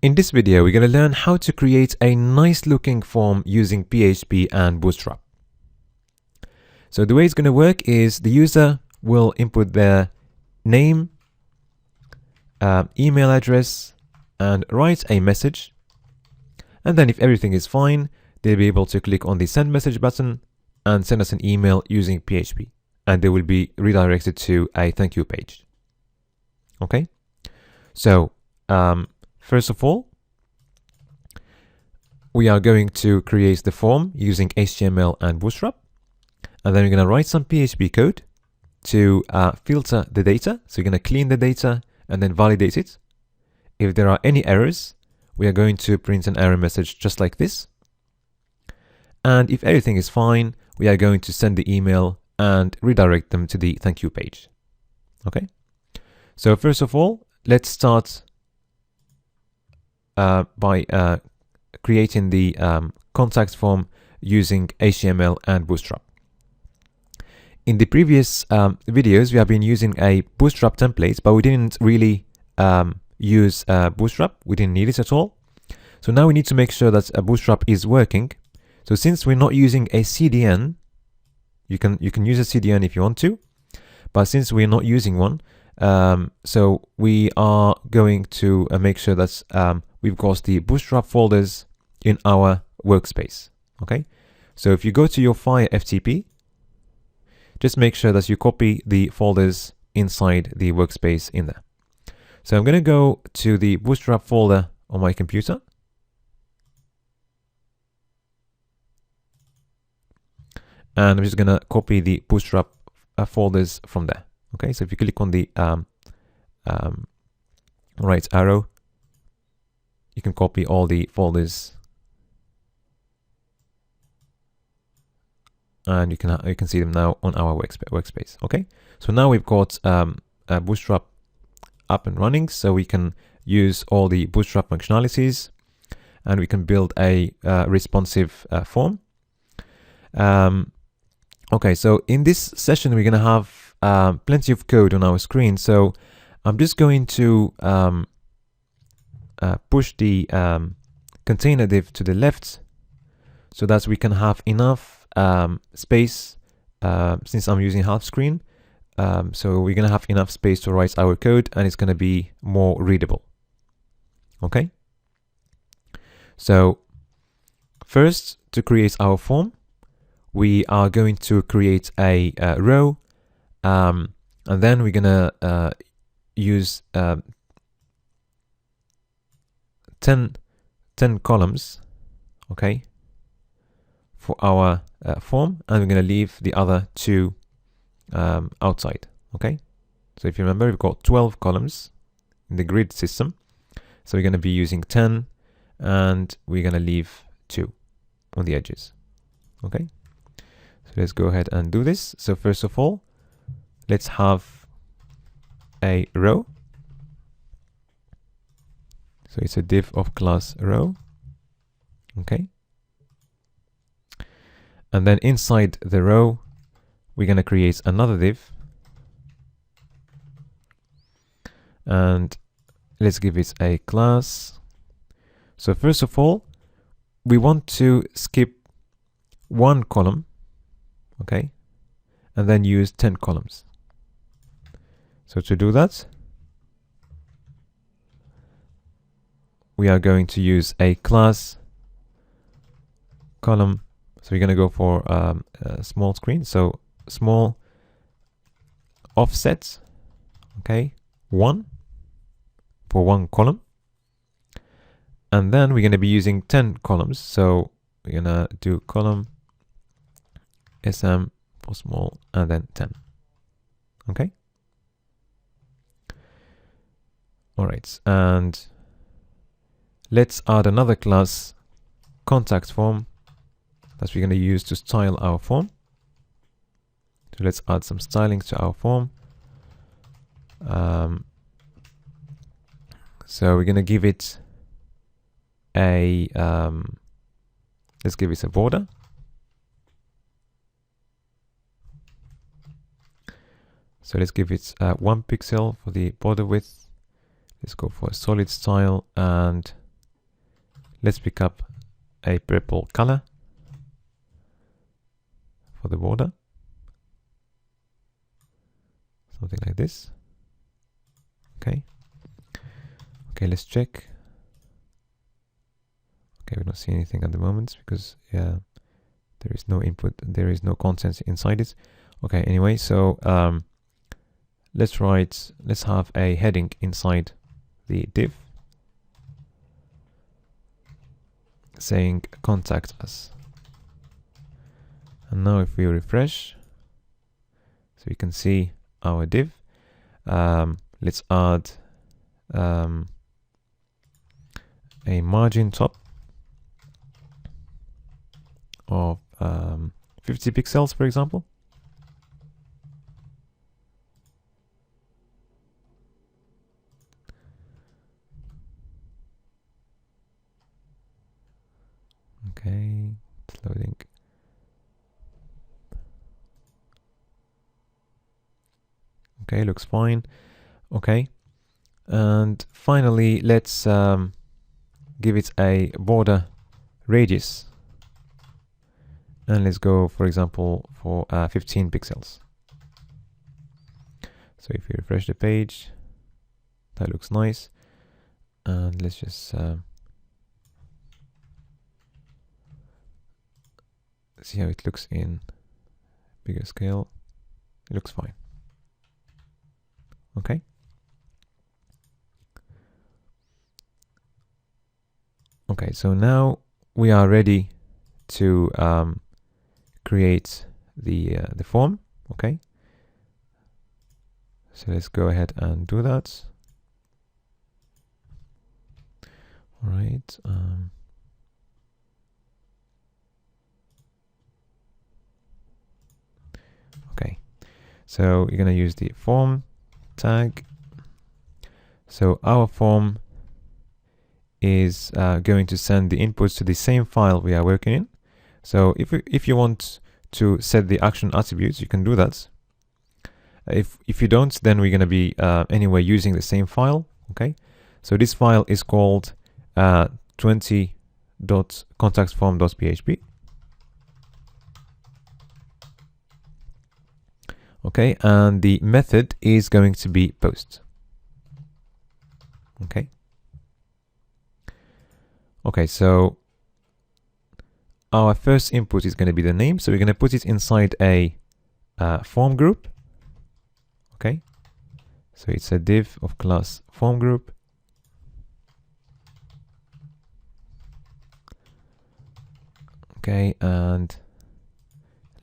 In this video, we're going to learn how to create a nice looking form using PHP and Bootstrap. So the way it's going to work is the user will input their name, email address, and write a message. And then if everything is fine, they'll be able to click on the send message button and send us an email using PHP. And they will be redirected to a thank you page. Okay, so first of all, we are going to create the form using HTML and Bootstrap. And then we're going to write some PHP code to filter the data. So we're going to clean the data and then validate it. If there are any errors, we are going to print an error message just like this. And if everything is fine, we are going to send the email and redirect them to the thank you page. Okay. So first of all, let's start by creating the contact form using HTML and Bootstrap. In the previous videos, we have been using a Bootstrap template, but we didn't really use Bootstrap. We didn't need it at all. So now we need to make sure that Bootstrap is working. So since we're not using a CDN, you can use a CDN if you want to, but since we're not using one, so we are going to make sure that we've got the Bootstrap folders in our workspace. Okay, so if you go to your Fire FTP, just make sure that you copy the folders inside the workspace in there. So I'm going to go to the Bootstrap folder on my computer. And I'm just going to copy the Bootstrap folders from there. Okay, so if you click on the right arrow, you can copy all the folders, and you can see them now on our workspace. Okay, so now we've got Bootstrap up and running, so we can use all the Bootstrap functionalities, and we can build a responsive form. Okay, so in this session, we're going to have plenty of code on our screen. So I'm just going to push the container div to the left so that we can have enough space since I'm using half screen. So we're going to have enough space to write our code, and it's going to be more readable. Okay. So first, to create our form, we are going to create a row, and then we're going to use 10 columns, okay, for our form, and we're going to leave the other 2 outside. Okay, so if you remember, we've got 12 columns in the grid system, so we're going to be using 10, and we're going to leave 2 on the edges. Okay, so let's go ahead and do this. So first of all, let's have a row. So it's a div of class row. Okay, and then inside the row, we're going to create another div, and let's give it a class. So first of all, we want to skip 1 column, okay, and then use 10 columns. So to do that, we are going to use a class column. So we're going to go for a small screen. So small offset, okay, 1 for 1 column. And then we're going to be using 10 columns. So we're going to do column SM for small and then 10. Okay. All right. And let's add another class, contact form, that we're going to use to style our form. So let's add some styling to our form. So we're going to give it a let's give it a border. So let's give it 1 pixel for the border width. Let's go for a solid style, and let's pick up a purple color for the border, something like this. Okay, let's check. Okay, we don't see anything at the moment because there is no input, there is no content inside it. Okay, anyway, so let's have a heading inside the div saying contact us. And now if we refresh, so you can see our div, let's add a margin top of 50 pixels, for example. Okay, it's loading. Okay, looks fine. Okay, and finally, let's give it a border radius, and let's go, for example, for 15 pixels. So if you refresh the page, that looks nice. And let's just see how it looks in bigger scale. It looks fine. Okay. Okay, so now we are ready to create the form. Okay. So let's go ahead and do that. All right. Okay. So you're going to use the form tag. So our form is going to send the inputs to the same file we are working in. So if you want to set the action attributes, you can do that. If you don't, then we're going to be anyway using the same file. Okay. So this file is called 20.contactform.php. Okay, and the method is going to be post. Okay. Okay, so our first input is going to be the name. So we're going to put it inside a form group. Okay. So it's a div of class form group. Okay, and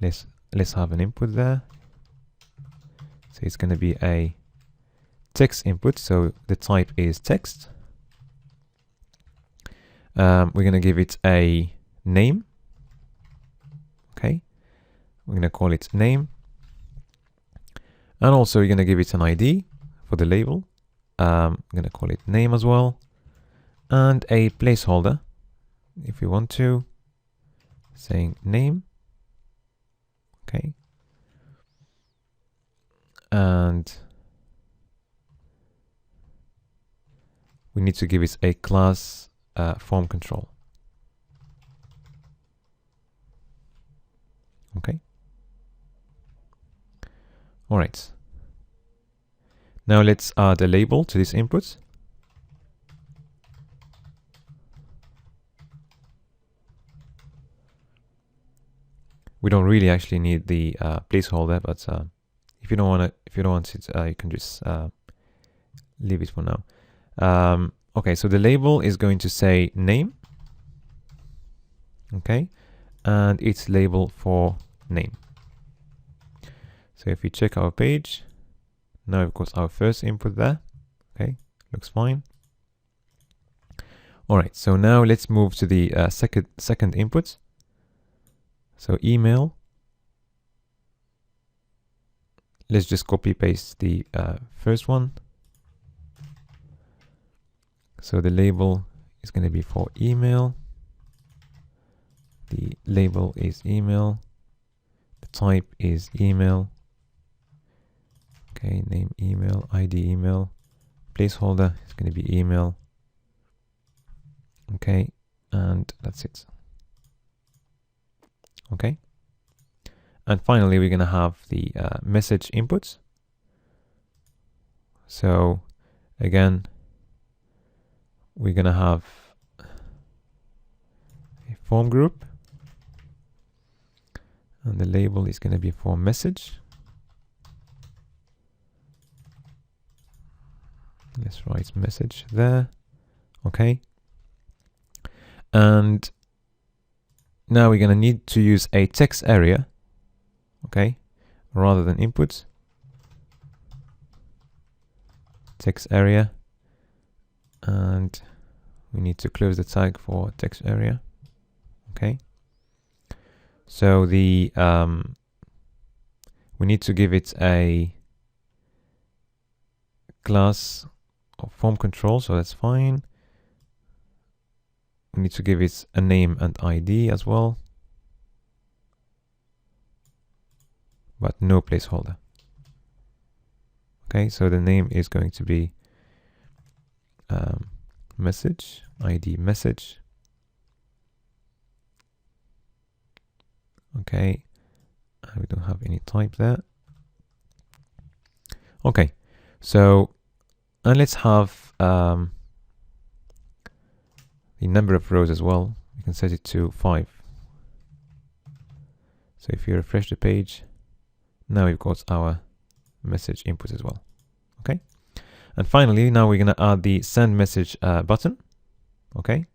let's have an input there. So it's going to be a text input, so the type is text. We're going to give it a name. Okay, we're going to call it name, and also you're going to give it an ID for the label. I'm going to call it name as well, and a placeholder if you want to, saying name. Okay. And we need to give it a class form control. Okay. All right. Now let's add a label to this input. We don't really actually need the placeholder, but if you don't want it, you can just leave it for now. Okay, so the label is going to say name. Okay, and it's label for name. So if we check our page, now we've got our first input there. Okay, looks fine. All right, so now let's move to the second input. So email. Let's just copy paste the first one. So the label is going to be for email. The label is email. The type is email. Okay, name email, ID email. Placeholder is going to be email. Okay, and that's it. Okay. And finally, we're going to have the message inputs. So again, we're going to have a form group, and the label is going to be form message. Let's write message there. Okay. And now we're going to need to use a text area, okay, rather than inputs. Text area, and we need to close the tag for text area. Okay. So the we need to give it a class of form control, so that's fine. We need to give it a name and ID as well, but no placeholder. Okay, so the name is going to be message, ID message. Okay, we don't have any type there. Okay, so and let's have the number of rows as well. We can set it to 5. So if you refresh the page, now we've got our message input as well. Okay, and finally, now we're going to add the send message button. Okay,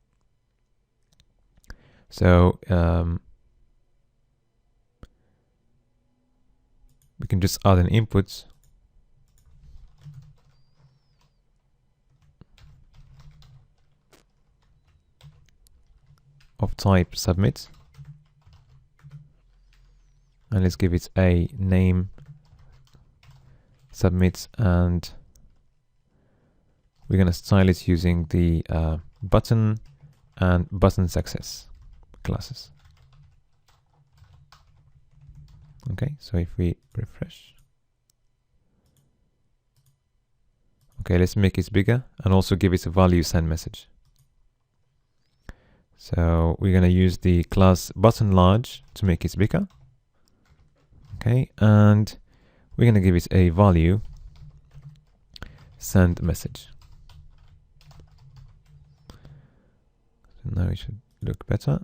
so we can just add an input of type submit, and let's give it a name submit, and we're going to style it using the button and button success classes. Okay, so if we refresh, okay, let's make it bigger and also give it a value send message. So we're going to use the class button large to make it bigger. Okay, and we're going to give it a value send message. So now it should look better.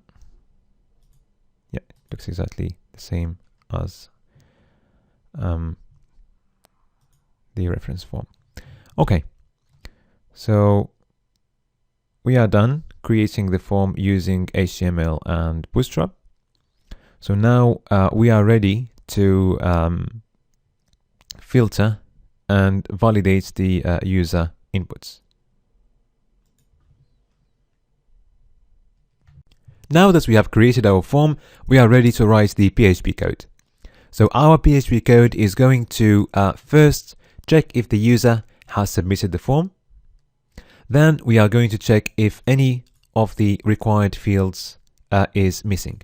Yeah, it looks exactly the same as the reference form. Okay, so we are done creating the form using HTML and Bootstrap. So now we are ready to filter and validate the user inputs. Now that we have created our form, we are ready to write the PHP code. So our PHP code is going to first check if the user has submitted the form. Then we are going to check if any of the required fields is missing.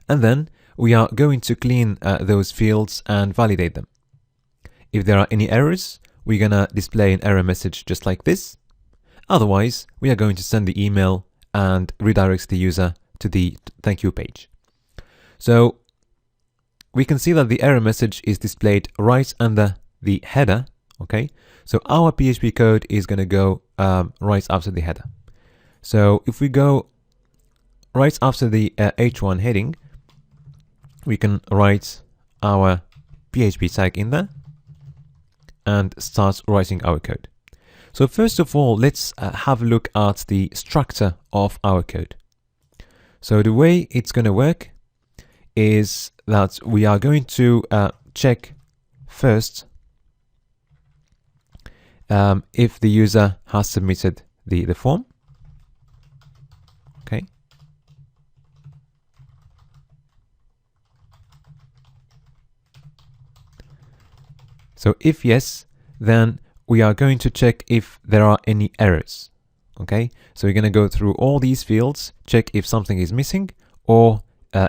And then we are going to clean those fields and validate them. If there are any errors, we're going to display an error message just like this. Otherwise, we are going to send the email and redirect the user to the thank you page. So we can see that the error message is displayed right under the header. Okay, so our PHP code is going to go right after the header. So if we go right after the H1 heading, we can write our PHP tag in there and start writing our code. So first of all, let's have a look at the structure of our code. So the way it's going to work is that we are going to check first if the user has submitted the form. Okay. So if yes, then we are going to check if there are any errors. Okay, so we're going to go through all these fields, check if something is missing, or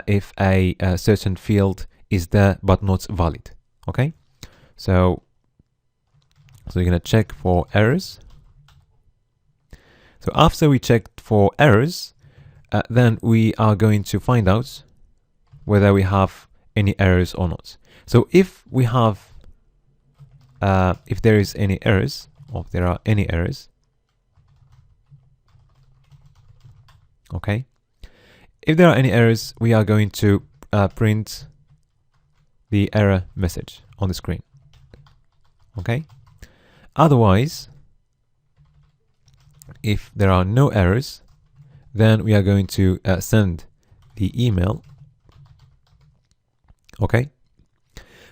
if a certain field is there but not valid. Okay, so we're going to check for errors. So after we checked for errors, then we are going to find out whether we have any errors or not. So if we have, if there is any errors, or if there are any errors, okay. If there are any errors, we are going to print the error message on the screen, okay. Otherwise, if there are no errors, then we are going to send the email, okay.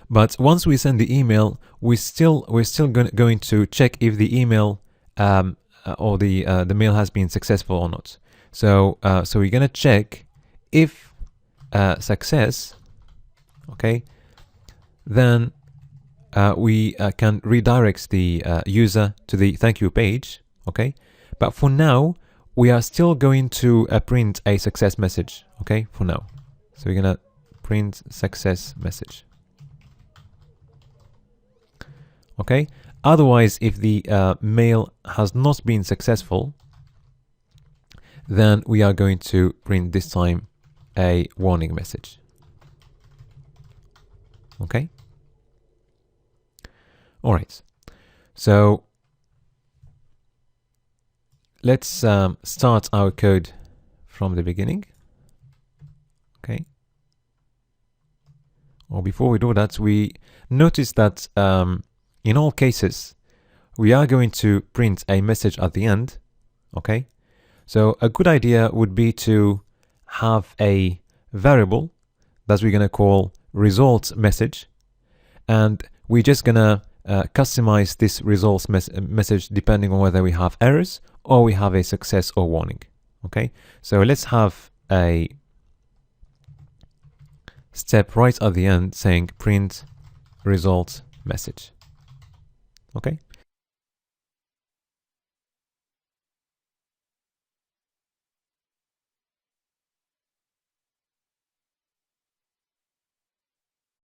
But once we send the email, we're still going to check if the email or the mail has been successful or not. So so we're gonna check if success, okay, then we can redirect the user to the thank you page, okay. But for now, we are still going to print a success message, okay, for now. So we're gonna print success message, okay. Otherwise, if the mail has not been successful, then we are going to print this time a warning message, okay. All right, so let's start our code from the beginning, okay. Or before we do that, we notice that in all cases, we are going to print a message at the end, okay. So a good idea would be to have a variable that we're going to call result message, and we're just going to customize this results message depending on whether we have errors or we have a success or warning, okay. So let's have a step right at the end saying print result message, okay.